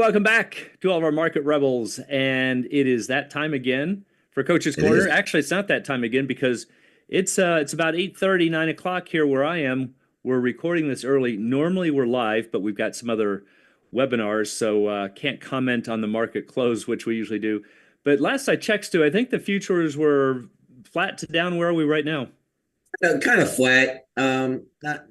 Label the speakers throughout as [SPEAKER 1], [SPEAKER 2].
[SPEAKER 1] welcome back to all of our market rebels. And it is that time again for Coach's
[SPEAKER 2] It
[SPEAKER 1] Corner.
[SPEAKER 2] is.
[SPEAKER 1] Actually, it's not that time again because it's about 8:30, 9 o'clock here where I am. We're recording this early. Normally we're live, but we've got some other webinars, so can't comment on the market close, which we usually do. But last I checked, Stu, I think the futures were flat to down. Where are we right now?
[SPEAKER 2] Kind of flat. Not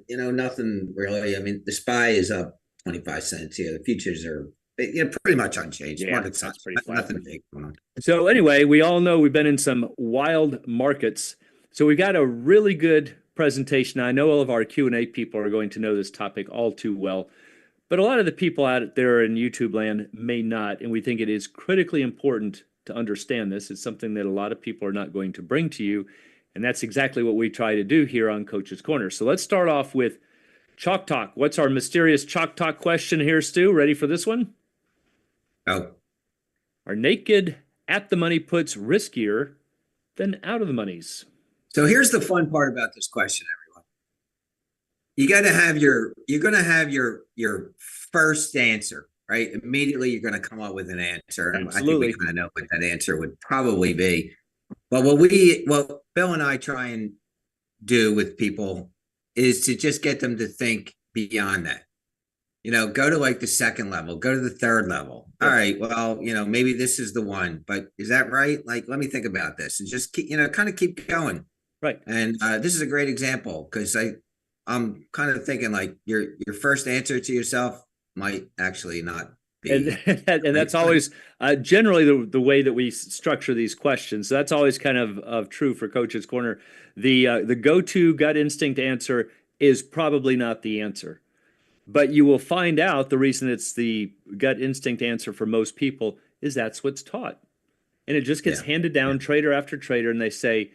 [SPEAKER 2] nothing really. I mean, the SPY is up 25 cents here. The futures are pretty much unchanged.
[SPEAKER 1] Yeah,
[SPEAKER 2] Market's not
[SPEAKER 1] that's pretty flat.
[SPEAKER 2] nothing big going on.
[SPEAKER 1] So anyway, we all know we've been in some wild markets. So we got a really good presentation. I know all of our Q&A people are going to know this topic all too well, but a lot of the people out there in YouTube land may not, and we think it is critically important to understand this. It's something that a lot of people are not going to bring to you, and that's exactly what we try to do here on Coach's Corner. So let's start off with Chalk Talk. What's our mysterious Chalk Talk question here, Stu? Ready for this one?
[SPEAKER 2] Oh,
[SPEAKER 1] Are naked at the money puts riskier than out of the monies?
[SPEAKER 2] so here's the fun part about this question, everyone. You're gonna have your first answer, right? Immediately you're gonna come up with an answer. And I think we
[SPEAKER 1] Absolutely.
[SPEAKER 2] kind of know what that answer would probably be. But what Bill and I try and do with people is to just get them to think beyond that. Go to like the second level, go to the third level. All right, well, maybe this is the one, but is that right? Like, let me think about this and just keep, kind of keep going.
[SPEAKER 1] Right.
[SPEAKER 2] And this is a great example because I'm kind of thinking like your first answer to yourself might actually not
[SPEAKER 1] And
[SPEAKER 2] be
[SPEAKER 1] and
[SPEAKER 2] right.
[SPEAKER 1] that's always generally the way that we structure these questions. So that's always kind of true for Coach's Corner. The go-to gut instinct answer is probably not the answer. But you will find out the reason it's the gut instinct answer for most people is that's what's taught. And it just gets
[SPEAKER 2] Yeah,
[SPEAKER 1] handed
[SPEAKER 2] yeah,
[SPEAKER 1] down trader after trader, and they say,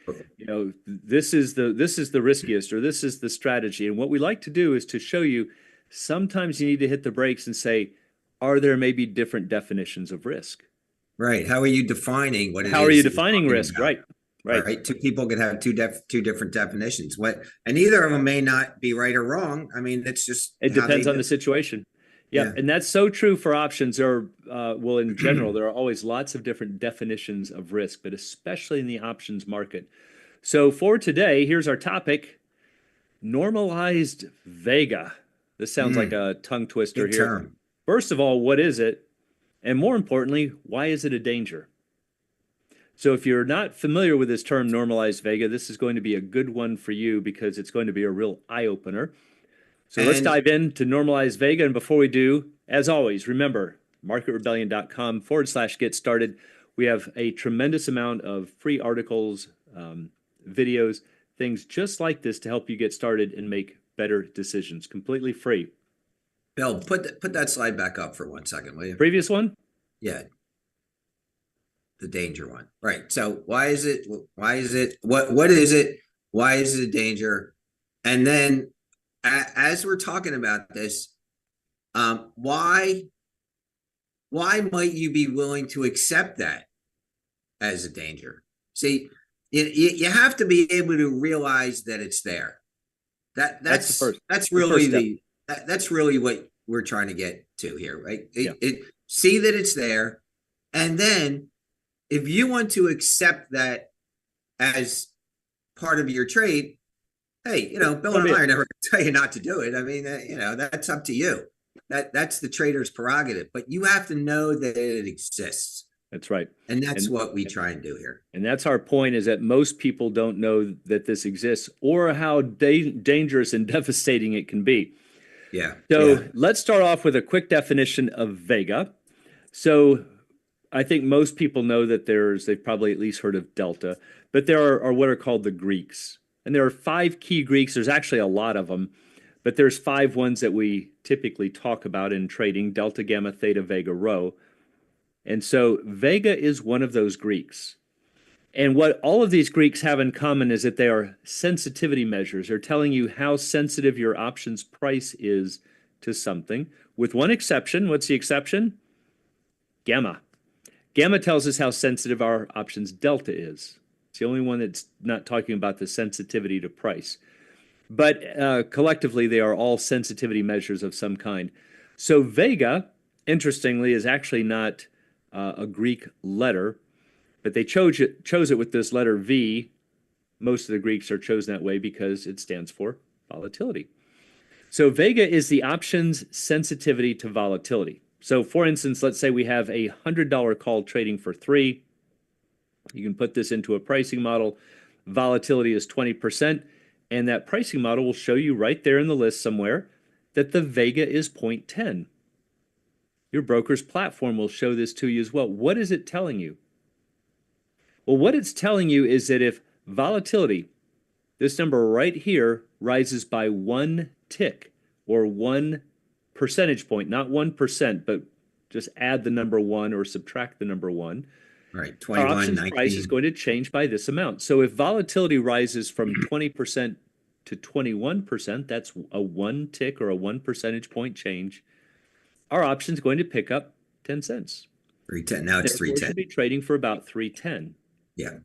[SPEAKER 1] this is the riskiest, or this is the strategy. And what we like to do is to show you sometimes you need to hit the brakes and say, are there maybe different definitions of risk?
[SPEAKER 2] right. How are you defining what it
[SPEAKER 1] How are you
[SPEAKER 2] is that you're
[SPEAKER 1] defining
[SPEAKER 2] talking
[SPEAKER 1] risk?
[SPEAKER 2] about?
[SPEAKER 1] Right,
[SPEAKER 2] All
[SPEAKER 1] right.
[SPEAKER 2] right, two people could have two different definitions. And either of them may not be right or wrong. I mean, it's just
[SPEAKER 1] It
[SPEAKER 2] how they
[SPEAKER 1] depends on
[SPEAKER 2] do.
[SPEAKER 1] the situation.
[SPEAKER 2] Yeah,
[SPEAKER 1] Yep, and that's so true for options. Well, in general, there are always lots of different definitions of risk, but especially in the options market. So for today, here's our topic: Normalized Vega. This sounds like a tongue twister
[SPEAKER 2] good
[SPEAKER 1] here.
[SPEAKER 2] term.
[SPEAKER 1] First of all, what is it? And more importantly, why is it a danger? So if you're not familiar with this term, Normalized Vega, this is going to be a good one for you because it's going to be a real eye opener. So let's
[SPEAKER 2] And
[SPEAKER 1] dive into Normalized Vega. And before we do, as always, remember marketrebellion.com/get started. We have a tremendous amount of free articles, videos, things just like this to help you get started and make better decisions completely free.
[SPEAKER 2] Bill, put that slide back up for 1 second, will you?
[SPEAKER 1] Previous one?
[SPEAKER 2] Yeah, the danger one. Right. So why is it? Why is it? What is it? Why is it a danger? And then as we're talking about this, why might you be willing to accept that as a danger? See, you have to be able to realize that it's there.
[SPEAKER 1] That's the first.
[SPEAKER 2] That's
[SPEAKER 1] The first
[SPEAKER 2] really
[SPEAKER 1] step.
[SPEAKER 2] that's really what we're trying to get to here, right?
[SPEAKER 1] Yeah.
[SPEAKER 2] See that it's there, and then if you want to accept that as part of your trade, hey, Bill
[SPEAKER 1] So
[SPEAKER 2] and
[SPEAKER 1] be
[SPEAKER 2] I
[SPEAKER 1] it.
[SPEAKER 2] are never going to tell you not to do it. I mean, that's up to you. That's the trader's prerogative, but you have to know that it exists,
[SPEAKER 1] That's right.
[SPEAKER 2] and that's
[SPEAKER 1] And
[SPEAKER 2] what we try and do here.
[SPEAKER 1] and that's our point is that most people don't know that this exists or how dangerous and devastating it can be.
[SPEAKER 2] Yeah, yeah.
[SPEAKER 1] So let's start off with a quick definition of Vega. So I think most people know that they've probably at least heard of Delta, but there are what are called the Greeks. And there are five key Greeks. There's actually a lot of them, but there's five ones that we typically talk about in trading: Delta, Gamma, Theta, Vega, Rho. And so Vega is one of those Greeks. And what all of these Greeks have in common is that they are sensitivity measures. They're telling you how sensitive your options price is to something, with one exception. What's the exception? Gamma. Gamma tells us how sensitive our options delta is. It's the only one that's not talking about the sensitivity to price. But collectively, they are all sensitivity measures of some kind. So Vega interestingly, is actually not a Greek letter, but they chose it with this letter V. Most of the Greeks are chosen that way because it stands for volatility. So Vega is the options sensitivity to volatility. So for instance, let's say we have a $100 call trading for 3. You can put this into a pricing model. Volatility is 20%, and that pricing model will show you right there in the list somewhere that the Vega is 0.10. Your broker's platform will show this to you as well. What is it telling you? Well, what it's telling you is that if volatility, this number right here, rises by 1 tick or 1 percentage point, not 1%, but just add the number 1 or subtract the number 1.
[SPEAKER 2] Right.
[SPEAKER 1] Our
[SPEAKER 2] 21,
[SPEAKER 1] options price is
[SPEAKER 2] 19.
[SPEAKER 1] going to change by this amount. So if volatility rises from 20% to 21%, that's a 1 tick or a 1 percentage point change. Our option is going to pick up 10 cents.
[SPEAKER 2] 310. Now it's
[SPEAKER 1] Therefore, it
[SPEAKER 2] 310.
[SPEAKER 1] should be trading for about 310.
[SPEAKER 2] Yeah.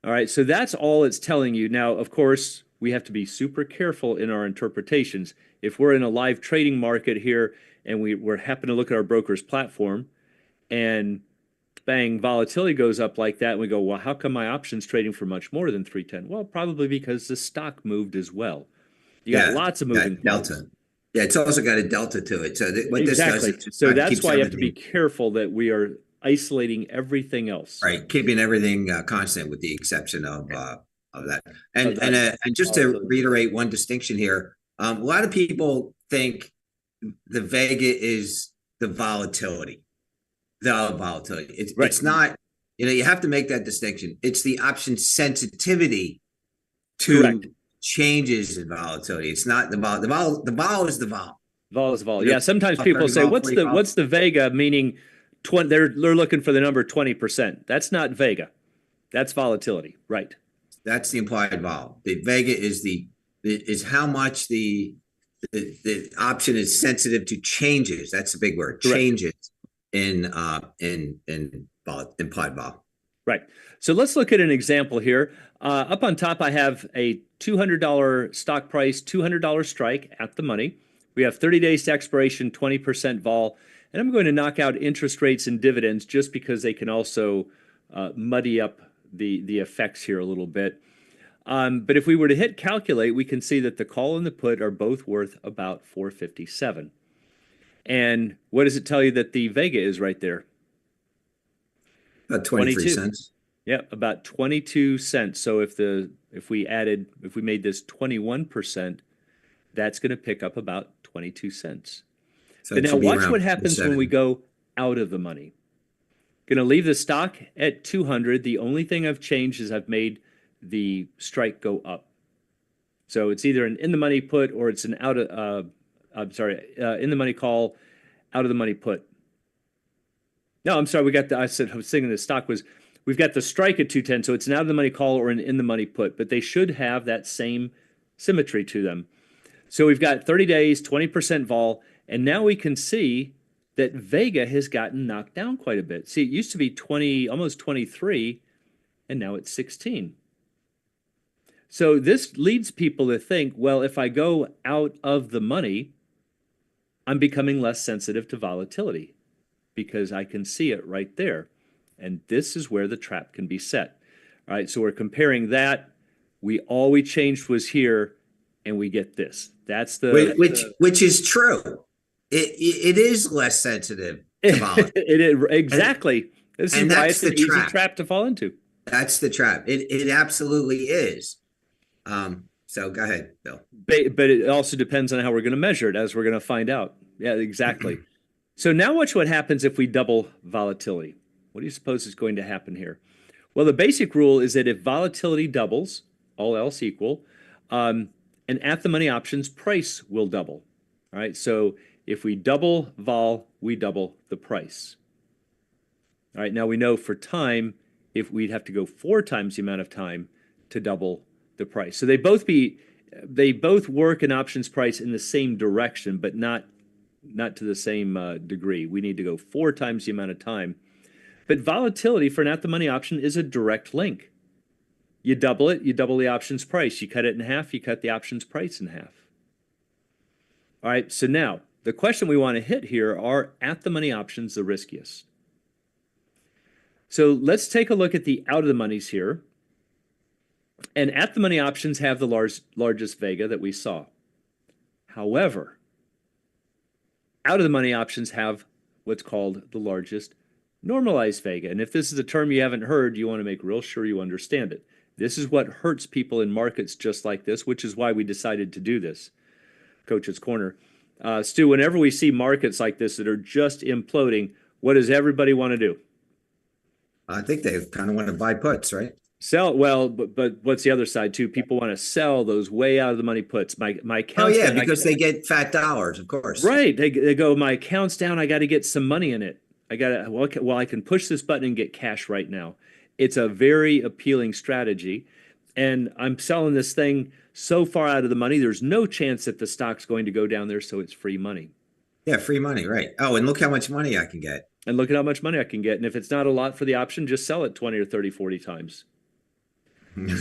[SPEAKER 1] All right, so that's all it's telling you. Now, of course, we have to be super careful in our interpretations. If we're in a live trading market here and we're happen to look at our broker's platform and bang, volatility goes up like that, and we go, well, how come my option's trading for much more than 310? Well, probably because the stock moved as well. You got
[SPEAKER 2] Yeah.
[SPEAKER 1] lots of moving
[SPEAKER 2] That
[SPEAKER 1] parts.
[SPEAKER 2] delta. Yeah, it's also got a delta to it. So what this does
[SPEAKER 1] Exactly.
[SPEAKER 2] is just
[SPEAKER 1] So
[SPEAKER 2] kind of
[SPEAKER 1] that's
[SPEAKER 2] keeps
[SPEAKER 1] why you have to be
[SPEAKER 2] everything
[SPEAKER 1] careful that we are isolating everything else
[SPEAKER 2] right, keeping everything constant with the exception of that.
[SPEAKER 1] of
[SPEAKER 2] And
[SPEAKER 1] that
[SPEAKER 2] and just to
[SPEAKER 1] volatility.
[SPEAKER 2] reiterate one distinction here, a lot of people think the Vega is the volatility. The volatility.
[SPEAKER 1] Right.
[SPEAKER 2] It's not. You know, you have to make that distinction. It's the option sensitivity
[SPEAKER 1] Correct.
[SPEAKER 2] to changes in volatility. It's not the vol. The vol is the vol.
[SPEAKER 1] Vol is vol.
[SPEAKER 2] You know,
[SPEAKER 1] Yeah. Sometimes people
[SPEAKER 2] 30
[SPEAKER 1] say,
[SPEAKER 2] vol,
[SPEAKER 1] "What's
[SPEAKER 2] 40
[SPEAKER 1] the
[SPEAKER 2] vol.
[SPEAKER 1] what's the Vega?" Meaning, 20. They're looking for the number 20%. That's not Vega. That's volatility. Right.
[SPEAKER 2] That's the implied vol. The Vega is how much the option is sensitive to changes. That's the big word.
[SPEAKER 1] Correct.
[SPEAKER 2] Changes in vol, implied vol.
[SPEAKER 1] Right. So let's look at an example here. Up on top, I have a $200 stock price, $200 strike at the money. We have 30 days to expiration, 20% vol, and I'm going to knock out interest rates and dividends just because they can also muddy up the effects here a little bit. But if we were to hit calculate, we can see that the call and the put are both worth about 457. And what does it tell you that the Vega is right there?
[SPEAKER 2] About 23 cents.
[SPEAKER 1] Yeah, about 22 cents. So if we made this 21%, that's going to pick up about 22 cents.
[SPEAKER 2] So
[SPEAKER 1] But
[SPEAKER 2] it
[SPEAKER 1] now
[SPEAKER 2] should be
[SPEAKER 1] watch
[SPEAKER 2] around
[SPEAKER 1] what happens when we
[SPEAKER 2] 7.
[SPEAKER 1] go out of the money. Going to leave the stock at 200. The only thing I've changed is I've made the strike go up. So it's either an in the money put or it's an in the money call, out of the money put. No, I'm sorry. I was thinking the stock was, we've got the strike at 210, so it's an out of the money call or an in the money put, but they should have that same symmetry to them. So we've got 30 days, 20% vol, and now we can see that Vega has gotten knocked down quite a bit. See, it used to be 20, almost 23, and now it's 16. So this leads people to think, well, if I go out of the money, I'm becoming less sensitive to volatility because I can see it right there. And this is where the trap can be set. All right, so we're comparing that. All we changed was here, and we get this. That's the
[SPEAKER 2] which is true. It is less sensitive to volatility.
[SPEAKER 1] Exactly. This is why it's an easy trap to fall into.
[SPEAKER 2] That's the trap. It absolutely is. So go ahead, Bill.
[SPEAKER 1] But it also depends on how we're going to measure it, as we're going to find out. Yeah, exactly. So now watch what happens if we double volatility. What do you suppose is going to happen here? Well, the basic rule is that if volatility doubles, all else equal, an at the money options price will double. All right, so if we double vol, we double the price. All right, now we know for time, if we'd have to go 4 times the amount of time to double the price. So they both work an options price in the same direction, but not to the same degree. We need to go 4 times the amount of time. But volatility for an at the money option is a direct link. You double it, you double the options price. You cut it in half, you cut the options price in half. All right, so now the question we want to hit here are at the money options the riskiest? So let's take a look at the out of the monies here. And at the money options have the largest Vega that we saw. However, out of the money options have what's called the largest normalized Vega. And if this is a term you haven't heard, you want to make real sure you understand it. This is what hurts people in markets just like this, which is why we decided to do this. Coach's Corner. Stu, whenever we see markets like this that are just imploding, what does everybody want to do?
[SPEAKER 2] I think they kind of want to buy puts, right?
[SPEAKER 1] Sell. Well, but what's the other side too? People want to sell those way out of the money puts. My
[SPEAKER 2] Oh
[SPEAKER 1] account's
[SPEAKER 2] yeah,
[SPEAKER 1] down.
[SPEAKER 2] because they get fat dollars, of course.
[SPEAKER 1] Right. They go, my account's down. I got to get some money in it. I got to, well, I can push this button and get cash right now. It's a very appealing strategy. And I'm selling this thing so far out of the money, there's no chance that the stock's going to go down there. So it's free money.
[SPEAKER 2] Yeah, free money, right? Oh, and look how much money I can get.
[SPEAKER 1] And look at how much money I can get. And if it's not a lot for the option, just sell it 20 or 30, 40 times.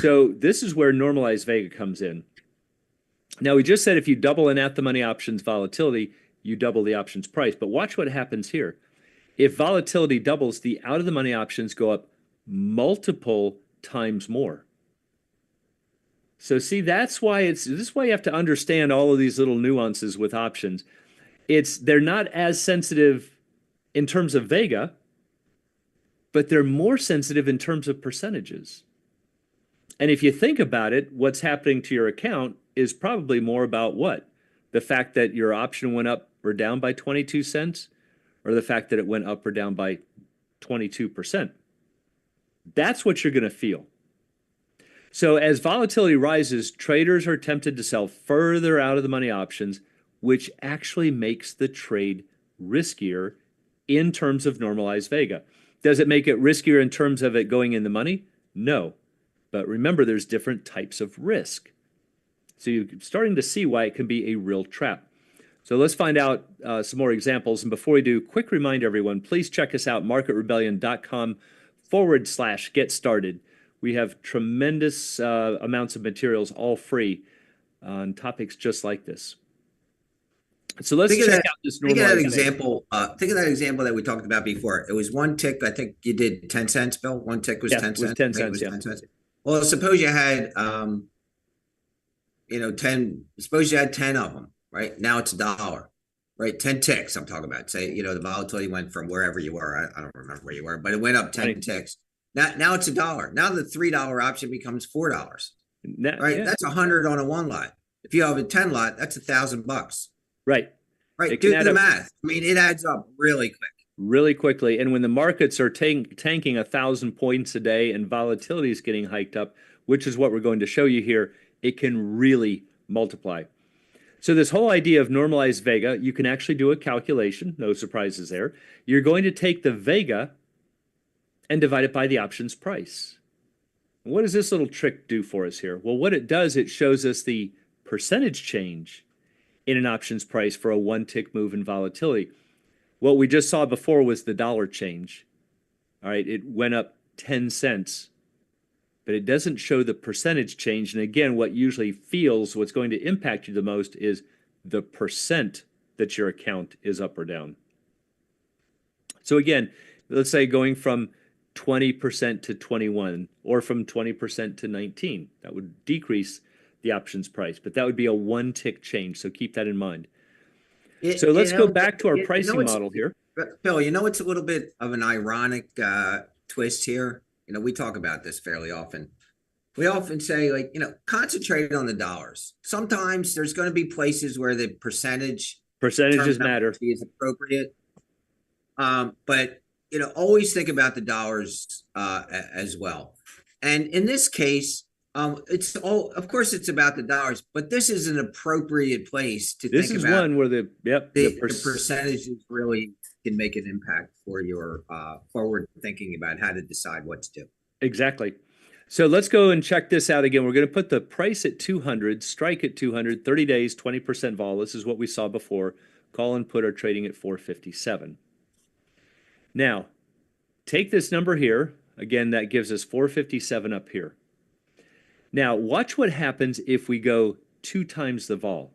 [SPEAKER 1] So this is where normalized Vega comes in. Now, we just said if you double an at the money options volatility, you double the options price. But watch what happens here. If volatility doubles, the out of the money options go up multiple times more. So see, this is why you have to understand all of these little nuances with options. They're not as sensitive in terms of Vega, but they're more sensitive in terms of percentages. And if you think about it, what's happening to your account is probably more about what? The fact that your option went up or down by 22 cents, or the fact that it went up or down by 22%. That's what you're going to feel. So as volatility rises, traders are tempted to sell further out of the money options, which actually makes the trade riskier in terms of normalized Vega. Does it make it riskier in terms of it going in the money? No. But remember, there's different types of risk. So you're starting to see why it can be a real trap. So let's find out some more examples. And before we do, quick reminder, everyone, please check us out, marketrebellion.com/get started. We have tremendous amounts of materials, all free, on topics just like this. So let's check out this normalized
[SPEAKER 2] example. Think of that example that we talked about before. It was one tick. I think you did 10 cents, Bill. One tick was 10 cents.
[SPEAKER 1] It was 10 cents, yeah.
[SPEAKER 2] 10 cents. Well, suppose you had, 10 of them, right? Now it's $1, right? 10 ticks I'm talking about. Say, the volatility went from wherever you were. I don't remember where you were, but it went up 10 ticks. Now it's $1. Now the $3 option becomes $4, right? Yeah. That's 100 on a one lot. If you have a 10 lot, that's $1,000.
[SPEAKER 1] Right.
[SPEAKER 2] Right. Do the math. I mean, it adds up really quick.
[SPEAKER 1] Really quickly. And when the markets are tanking 1,000 points a day and volatility is getting hiked up, which is what we're going to show you here, it can really multiply. So this whole idea of normalized Vega, you can actually do a calculation. No surprises there. You're going to take the Vega and divide it by the options price. What does this little trick do for us here? Well, what it does, it shows us the percentage change in an options price for a one tick move in volatility. What we just saw before was the dollar change. All right, it went up 10 cents, but it doesn't show the percentage change. And again, what usually what's going to impact you the most is the percent that your account is up or down. So again, let's say going from 20% to 21 or from 20% to 19, that would decrease the options price, but that would be a one tick change. So keep that in mind. So let's go back to our pricing model here.
[SPEAKER 2] Bill, it's a little bit of an ironic twist here. We talk about this fairly often. We often say, concentrate on the dollars. Sometimes there's going to be places where the percentages matter is appropriate. But always think about the dollars as well. And in this case, of course it's about the dollars, but this is an appropriate place to think about. This is
[SPEAKER 1] one where the
[SPEAKER 2] percentages really can make an impact for your forward thinking about how to decide what to do.
[SPEAKER 1] Exactly. So let's go and check this out again. We're going to put the price at 200, strike at 200, 30 days, 20% vol. This is what we saw before. Call and put are trading at 457. Now, take this number here. Again, that gives us 457 up here. Now, watch what happens if we go 2 times the vol.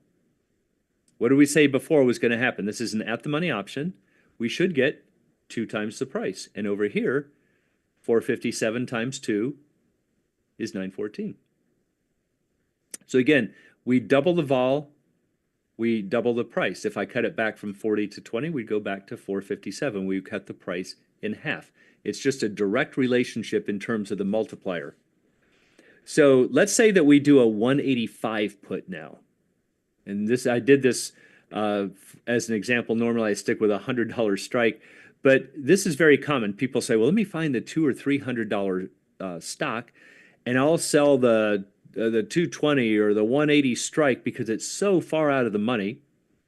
[SPEAKER 1] What did we say before was going to happen? This is an at the money option. We should get 2 times the price. And over here, 457 times 2 is 914. So again, we double the vol, we double the price. If I cut it back from 40 to 20, we'd go back to 457. We cut the price in half. It's just a direct relationship in terms of the multiplier. So let's say that we do a 185 put now. And this, I did this as an example. Normally I stick with a $100 strike, but this is very common. People say, well, let me find the $200 or $300 stock, and I'll sell the 220 or the 180 strike because it's so far out of the money.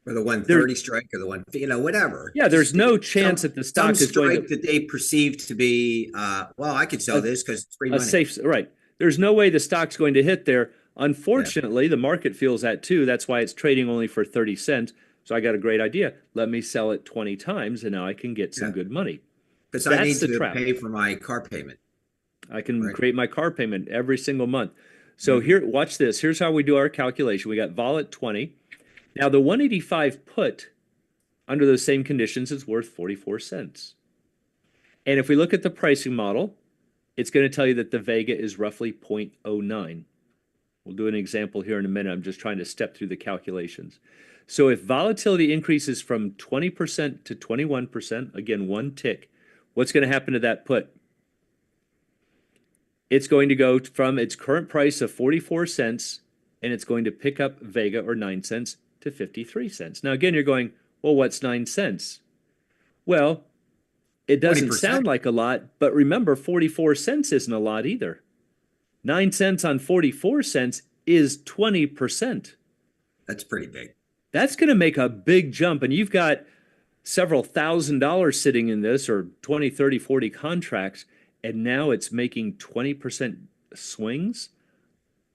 [SPEAKER 2] Or the 130 strike or the one, whatever.
[SPEAKER 1] Yeah, there's no chance that the stock is going to,
[SPEAKER 2] that they perceive to be, well, I could sell this because it's free money.
[SPEAKER 1] Safe, right. There's no way the stock's going to hit there. Unfortunately, the market feels that too. That's why it's trading only for 30 cents. So I got a great idea. Let me sell it 20 times and now I can get some good money.
[SPEAKER 2] Because I need to pay for my car payment.
[SPEAKER 1] I can create my car payment every single month. So here, watch this. Here's how we do our calculation. We got vol at 20. Now the 185 put under those same conditions is worth 44 cents. And if we look at the pricing model, it's going to tell you that the Vega is roughly 0.09. We'll do an example here in a minute. I'm just trying to step through the calculations. So if volatility increases from 20% to 21%, again, one tick, what's going to happen to that put? It's going to go from its current price of 44 cents, and it's going to pick up Vega, or 9 cents, to 53 cents. Now, again, you're going, well, what's 9 cents? Well, it doesn't
[SPEAKER 2] 20%.
[SPEAKER 1] sound like a lot, but remember, 44 cents isn't a lot either. 9 cents on 44 cents is 20%.
[SPEAKER 2] That's pretty big.
[SPEAKER 1] That's going to make a big jump. And you've got several $1,000s sitting in this, or 20, 30, 40 contracts. And now it's making 20% swings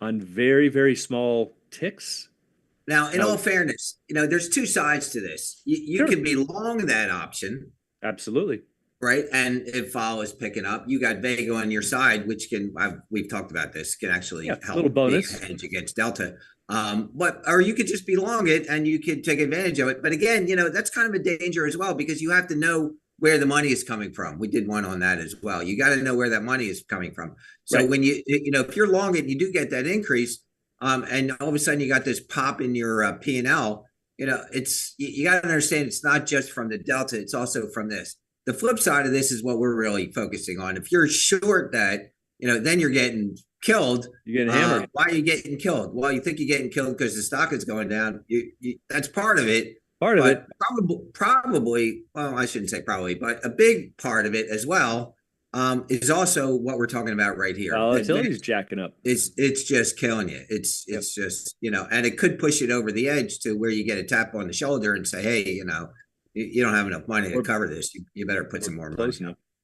[SPEAKER 1] on very, very small ticks.
[SPEAKER 2] Now, in all fairness, there's two sides to this. You can be long that option.
[SPEAKER 1] Absolutely.
[SPEAKER 2] Right. And if vol is picking up, you got Vega on your side, which we've talked about this, can actually help
[SPEAKER 1] a little bonus
[SPEAKER 2] hedge against Delta. Or you could just be long it and you could take advantage of it. But again, that's kind of a danger as well, because you have to know where the money is coming from. We did one on that as well. You got to know where that money is coming from. So when if you're long it, you do get that increase. And all of a sudden you got this pop in your P&L, you got to understand it's not just from the Delta, it's also from this. The flip side of this is what we're really focusing on. If you're short that, then you're getting killed.
[SPEAKER 1] You're getting hammered.
[SPEAKER 2] Why are you getting killed? Well, you think you're getting killed because the stock is going down. That's part of it. Probably, well, I shouldn't say probably, but a big part of it as well is also what we're talking about right here.
[SPEAKER 1] Volatility is jacking up.
[SPEAKER 2] It's just killing you. It's just, and it could push it over the edge to where you get a tap on the shoulder and say, hey, you don't have enough money to cover this. You better put some more money.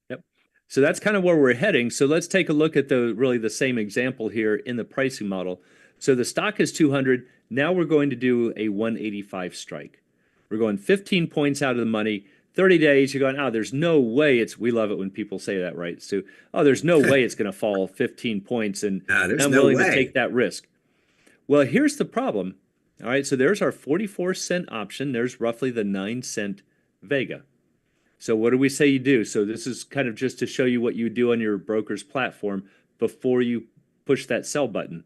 [SPEAKER 1] Yep. So that's kind of where we're heading. So let's take a look at the same example here in the pricing model. So the stock is 200. Now we're going to do a 185 strike. We're going 15 points out of the money. 30 days, you're going, there's no way we love it when people say that, right? So, there's no way it's going to fall 15 points, and I'm willing to take that risk. Well, here's the problem. All right, so there's our 44-cent option. There's roughly the 9-cent Vega. So what do we say you do? So this is kind of just to show you what you do on your broker's platform before you push that sell button.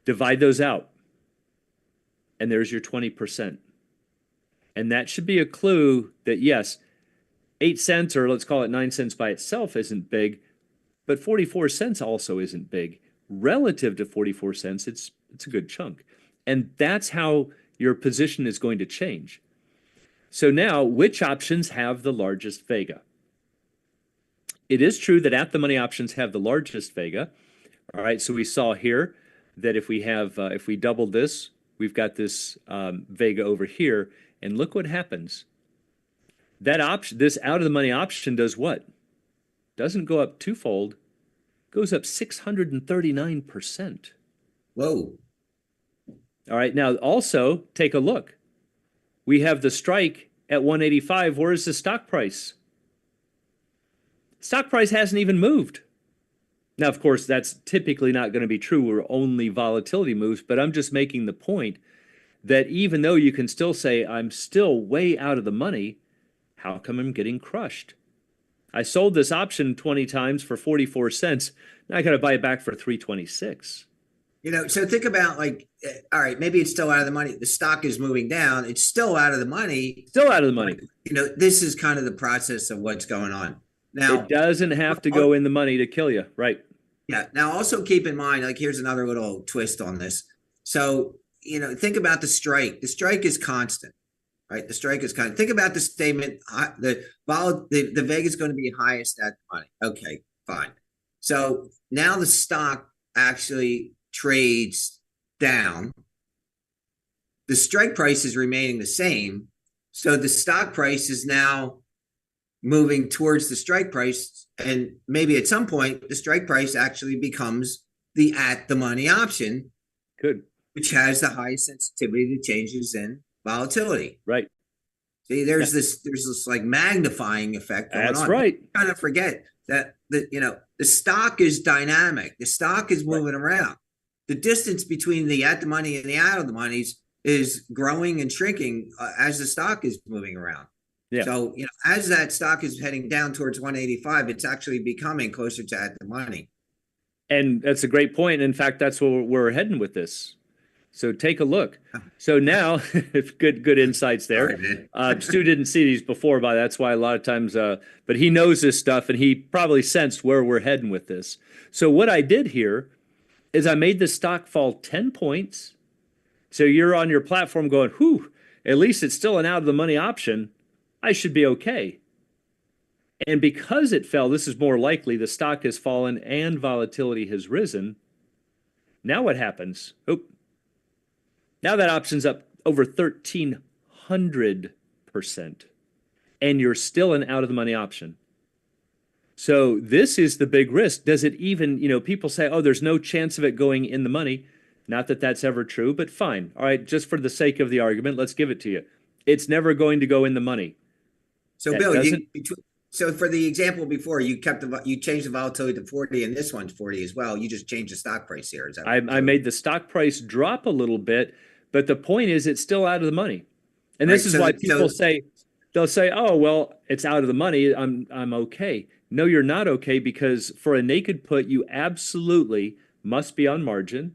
[SPEAKER 1] Divide those out, and there's your 20%. And that should be a clue that, yes, 8 cents, or let's call it 9 cents by itself, isn't big, but 44 cents also isn't big. Relative to 44 cents, it's a good chunk. And that's how your position is going to change. So now, which options have the largest Vega? It is true that at-the-money options have the largest Vega. All right, so we saw here that if we double this, we've got this Vega over here. And look what happens. That option, this out-of-the-money option, does what? Doesn't go up twofold. Goes up 639%.
[SPEAKER 2] Whoa.
[SPEAKER 1] All right. Now, also, take a look. We have the strike at 185. Where is the stock price? Stock price hasn't even moved. Now, of course, that's typically not going to be true where only volatility moves, but I'm just making the point that even though you can still say, I'm still way out of the money, how come I'm getting crushed? I sold this option 20 times for 44 cents. Now I got to buy it back for 326.
[SPEAKER 2] So think about like, all right, maybe it's still out of the money. The stock is moving down. It's still out of the money.
[SPEAKER 1] Still out of the
[SPEAKER 2] But,
[SPEAKER 1] money.
[SPEAKER 2] this is kind of the process of what's going on.
[SPEAKER 1] It
[SPEAKER 2] Now,
[SPEAKER 1] doesn't have to go in the money to kill you, right?
[SPEAKER 2] yeah. Now, also keep in mind, like, here's another little twist on this. So, think about the strike. The strike is constant, right? The strike is constant. Think about the statement: the Vega is going to be highest at the money. Okay, fine. So now the stock actually trades down. The strike price is remaining the same. So the stock price is now moving towards the strike price. And maybe at some point, the strike price actually becomes the at the money option.
[SPEAKER 1] Good.
[SPEAKER 2] Which has the highest sensitivity to changes in volatility.
[SPEAKER 1] Right.
[SPEAKER 2] See, there's this like magnifying effect going
[SPEAKER 1] That's
[SPEAKER 2] on.
[SPEAKER 1] right.
[SPEAKER 2] You kind of forget that the stock is dynamic. The stock is moving around. The distance between the at the money and the out of the monies is growing and shrinking as the stock is moving around.
[SPEAKER 1] Yeah.
[SPEAKER 2] So, as that stock is heading down towards 185, it's actually becoming closer to at the money.
[SPEAKER 1] And that's a great point. In fact, that's where we're heading with this. So take a look. So now, good insights there. Stu didn't see these before, but that's why a lot of times, but he knows this stuff and he probably sensed where we're heading with this. So what I did here is I made the stock fall 10 points. So you're on your platform going, whew, at least it's still an out of the money option. I should be okay. And because it fell, this is more likely the stock has fallen and volatility has risen. Now what happens? Oh, now that option's up over 1,300%. And you're still an out of the money option. So this is the big risk. Does it even, people say, oh, there's no chance of it going in the money. Not that that's ever true, but fine. All right, just for the sake of the argument, let's give it to you. It's never going to go in the money.
[SPEAKER 2] So, that Bill, so for the example before, you changed the volatility to 40, and this one's 40 as well. You just changed the stock price here. Is that
[SPEAKER 1] I made the stock price drop a little bit, but the point is it's still out of the money. And this is why people say, they'll say, oh, well, it's out of the money. I'm okay. No, you're not okay, because for a naked put, you absolutely must be on margin.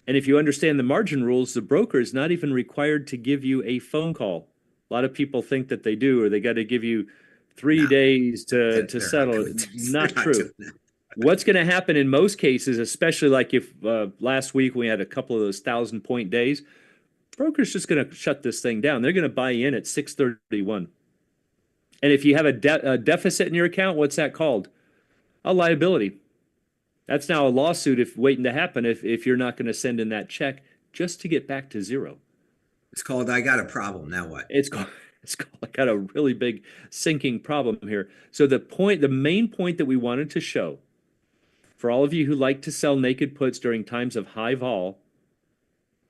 [SPEAKER 1] And if you understand the margin rules, the broker is not even required to give you a phone call. A lot of people think that they do, or they got to give you 3 days to settle. Not true. What's going to happen in most cases, especially like if last week we had a couple of those 1,000-point days, broker's just going to shut this thing down. They're going to buy in at 631. And if you have a deficit in your account, what's that called? A liability. That's now a lawsuit waiting to happen if you're not going to send in that check just to get back to zero.
[SPEAKER 2] It's called I got a problem. Now what?
[SPEAKER 1] It's called I got a really big sinking problem here. So the main point that we wanted to show for all of you who like to sell naked puts during times of high vol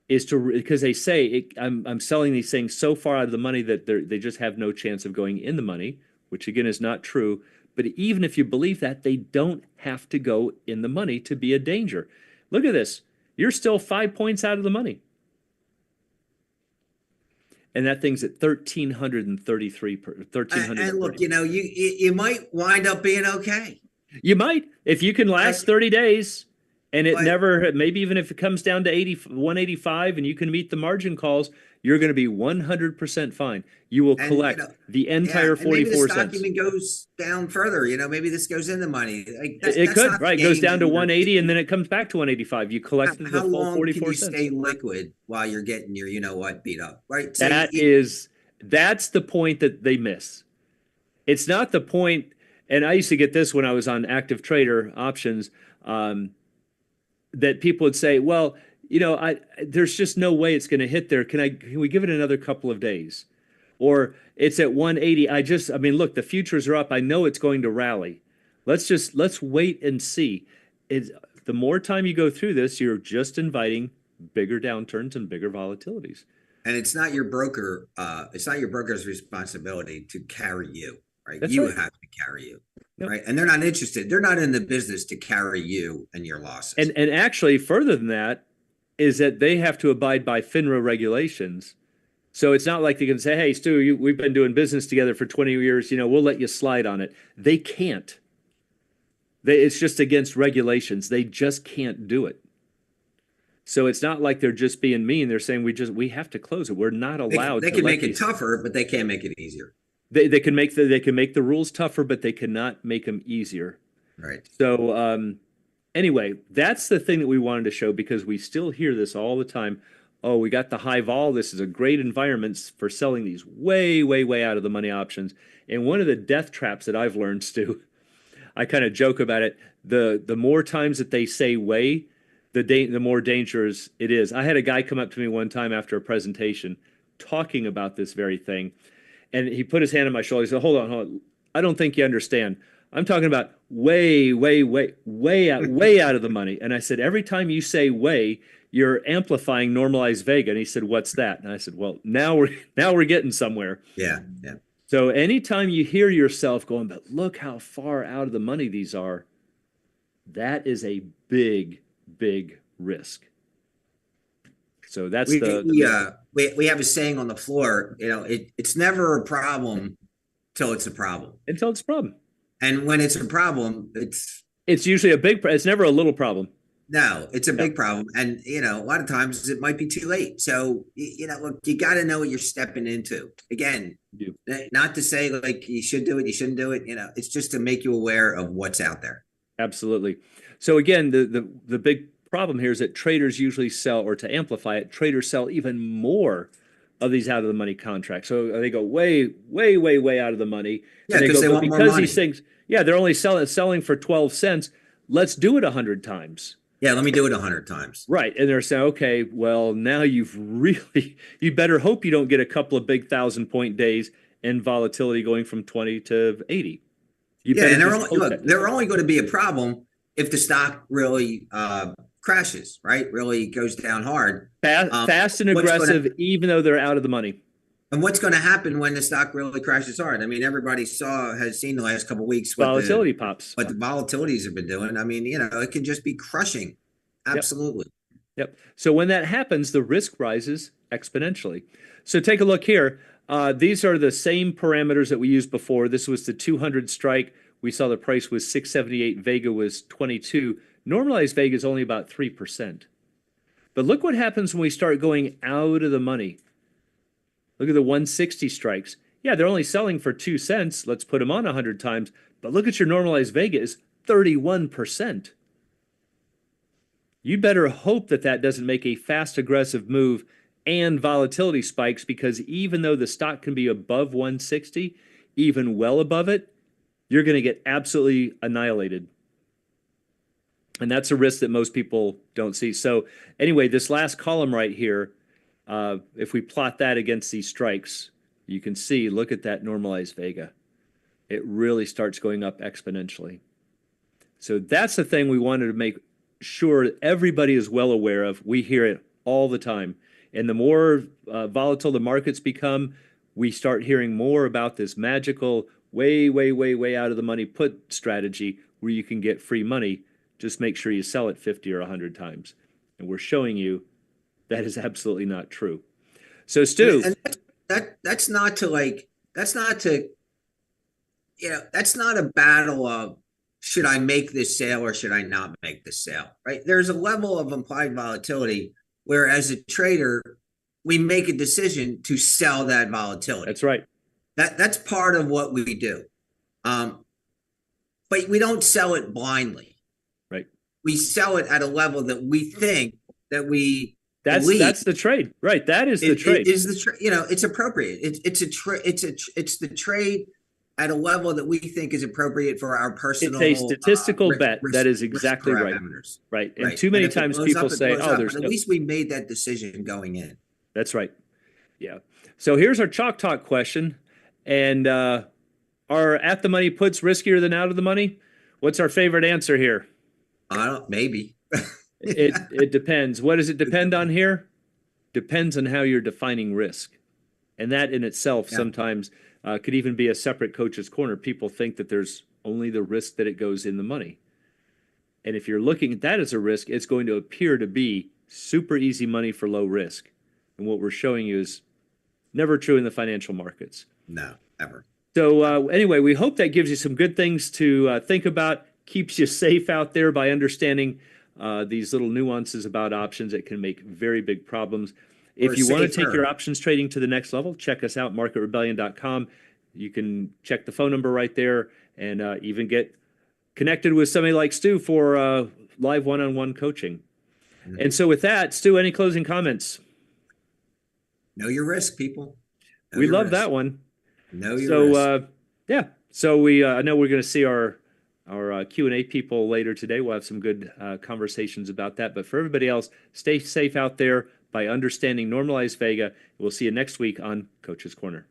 [SPEAKER 1] is because they say I'm selling these things so far out of the money that they just have no chance of going in the money, which again is not true. But even if you believe that, they don't have to go in the money to be a danger. Look at this. You're still 5 points out of the money. And that thing's at 1,333 per 1,300.
[SPEAKER 2] And look, you might wind up being okay.
[SPEAKER 1] You might, if you can last 30 days and it never, maybe even if it comes down to 185 and you can meet the margin calls, you're going to be 100% fine. You will collect the entire 44
[SPEAKER 2] maybe the
[SPEAKER 1] cents.
[SPEAKER 2] Stock even goes down further. Maybe this goes in the money.
[SPEAKER 1] It could, right? It goes down to 180 and then it comes back to 185. You collect the full 44 cents. How long can you
[SPEAKER 2] stay liquid while you're getting your, beat up, right? So
[SPEAKER 1] that's the point that they miss. It's not the point. And I used to get this when I was on active trader options, that people would say, well, there's just no way it's going to hit there. Can we give it another couple of days? Or it's at 180. Look, the futures are up. I know it's going to rally. Let's wait and see. The more time you go through this, you're just inviting bigger downturns and bigger volatilities.
[SPEAKER 2] And it's not your broker. It's not your broker's responsibility to carry you, right?
[SPEAKER 1] That's
[SPEAKER 2] you
[SPEAKER 1] right.
[SPEAKER 2] have to carry you. Yep. Right. And they're not interested. They're not in the business to carry you and your losses.
[SPEAKER 1] And actually, further than that, is that they have to abide by FINRA regulations. So it's not like they can say, "Hey, Stu, we've been doing business together for 20 years. We'll let you slide on it." They can't. It's just against regulations. They just can't do it. So it's not like they're just being mean. They're saying we have to close it. We're not allowed
[SPEAKER 2] They
[SPEAKER 1] to
[SPEAKER 2] can
[SPEAKER 1] let
[SPEAKER 2] make it
[SPEAKER 1] these.
[SPEAKER 2] tougher, but they can't make it easier.
[SPEAKER 1] They can make the rules tougher, but they cannot make them easier.
[SPEAKER 2] Right.
[SPEAKER 1] So anyway, that's the thing that we wanted to show because we still hear this all the time. Oh, we got the high vol. This is a great environment for selling these way, way, way out of the money options. And one of the death traps that I've learned, Stu, I kind of joke about it. The more times that they say way, the more dangerous it is. I had a guy come up to me one time after a presentation talking about this very thing, and he put his hand on my shoulder. He said, "Hold on, hold on. I don't think you understand. I'm talking about way, way, way, way out of the money." And I said, "Every time you say way, you're amplifying normalized Vega." And he said, "What's that?" And I said, "Well, now we're getting somewhere."
[SPEAKER 2] Yeah. Yeah.
[SPEAKER 1] So anytime you hear yourself going, "But look how far out of the money these are," that is a big, big risk. So that's
[SPEAKER 2] We have a saying on the floor, it's never a problem till it's a problem.
[SPEAKER 1] until it's a problem.
[SPEAKER 2] And when it's a problem,
[SPEAKER 1] It's usually it's never a little problem.
[SPEAKER 2] no, it's a
[SPEAKER 1] Yeah.
[SPEAKER 2] big problem. And a lot of times it might be too late. So look, you got to know what you're stepping into. Again,
[SPEAKER 1] You
[SPEAKER 2] not to say like you should do it, you shouldn't do it. It's just to make you aware of what's out there.
[SPEAKER 1] Absolutely. So again, the big problem here is that traders usually sell, or to amplify it, traders sell even more of these out of the money contracts. So they go way, way, way, way out of the money.
[SPEAKER 2] Yeah,
[SPEAKER 1] And they
[SPEAKER 2] because
[SPEAKER 1] go,
[SPEAKER 2] they
[SPEAKER 1] but
[SPEAKER 2] want more
[SPEAKER 1] because
[SPEAKER 2] money.
[SPEAKER 1] these things, yeah, they're only selling for 12 cents. Let's do it 100 times.
[SPEAKER 2] Yeah, let me do it 100 times.
[SPEAKER 1] Right. And they're saying, okay, well, now you better hope you don't get a couple of big 1,000 point days and volatility going from 20 to 80. You
[SPEAKER 2] Yeah,
[SPEAKER 1] better
[SPEAKER 2] and
[SPEAKER 1] just hope that.
[SPEAKER 2] they're only going to be a problem if the stock really crashes, right? Really goes down hard.
[SPEAKER 1] Fast and
[SPEAKER 2] What's
[SPEAKER 1] aggressive,
[SPEAKER 2] gonna
[SPEAKER 1] even though they're out of the money.
[SPEAKER 2] and what's going to happen when the stock really crashes hard? I mean, everybody has seen the last couple of weeks
[SPEAKER 1] Volatility pops.
[SPEAKER 2] what the volatilities have been doing. I mean, it can just be crushing. Absolutely.
[SPEAKER 1] Yep. So when that happens, the risk rises exponentially. So take a look here. These are the same parameters that we used before. This was the 200 strike. We saw the price was 678. Vega was 22. Normalized Vega is only about 3%. But look what happens when we start going out of the money. Look at the 160 strikes. Yeah, they're only selling for 2 cents. Let's put them on 100 times. But look at your normalized Vega is 31%. You better hope that that doesn't make a fast, aggressive move and volatility spikes, because even though the stock can be above 160, even well above it, you're going to get absolutely annihilated. And that's a risk that most people don't see. So anyway, this last column right here, if we plot that against these strikes, you can see, look at that normalized Vega. It really starts going up exponentially. So that's the thing we wanted to make sure everybody is well aware of. We hear it all the time. And the more volatile the markets become, we start hearing more about this magical, way, way, way, way out of the money put strategy where you can get free money. Just make sure you sell it 50 or 100 times. And we're showing you that is absolutely not true. So, Stu.
[SPEAKER 2] And that's not to that's not to, that's not a battle of should I make this sale or should I not make this sale, right? There's a level of implied volatility where as a trader, we make a decision to sell that volatility.
[SPEAKER 1] That's right.
[SPEAKER 2] That's part of what we do. But we don't sell it blindly.
[SPEAKER 1] Right.
[SPEAKER 2] We sell it at a level that we think that we
[SPEAKER 1] that's the trade. Right. That is the trade.
[SPEAKER 2] It is it's appropriate. It's the trade at a level that we think is appropriate for our personal.
[SPEAKER 1] It's a statistical bet. That is exactly right. Right. And too many times people say, "Oh, there's
[SPEAKER 2] at least we made that decision going in."
[SPEAKER 1] That's right. Yeah. So here's our chalk talk question. And are at the money puts riskier than out of the money? What's our favorite answer here?
[SPEAKER 2] Maybe.
[SPEAKER 1] It depends. What does it depend on here? Depends on how you're defining risk. And that in itself sometimes could even be a separate coach's corner. People think that there's only the risk that it goes in the money. And if you're looking at that as a risk, it's going to appear to be super easy money for low risk. And what we're showing you is never true in the financial markets.
[SPEAKER 2] No, ever.
[SPEAKER 1] So anyway, we hope that gives you some good things to think about, keeps you safe out there by understanding these little nuances about options that can make very big problems.
[SPEAKER 2] Or
[SPEAKER 1] If you want to take your
[SPEAKER 2] safer.
[SPEAKER 1] options trading to the next level, check us out, marketrebellion.com. You can check the phone number right there and even get connected with somebody like Stu for live one-on-one coaching. And so with that, Stu, any closing comments?
[SPEAKER 2] Know your risk, people. Know
[SPEAKER 1] We
[SPEAKER 2] your
[SPEAKER 1] love
[SPEAKER 2] risk.
[SPEAKER 1] that one.
[SPEAKER 2] Know your
[SPEAKER 1] So
[SPEAKER 2] risk.
[SPEAKER 1] yeah, so we I know we're going to see our Q&A people later today. We'll have some good conversations about that. But for everybody else, stay safe out there by understanding Normalized Vega. We'll see you next week on Coach's Corner.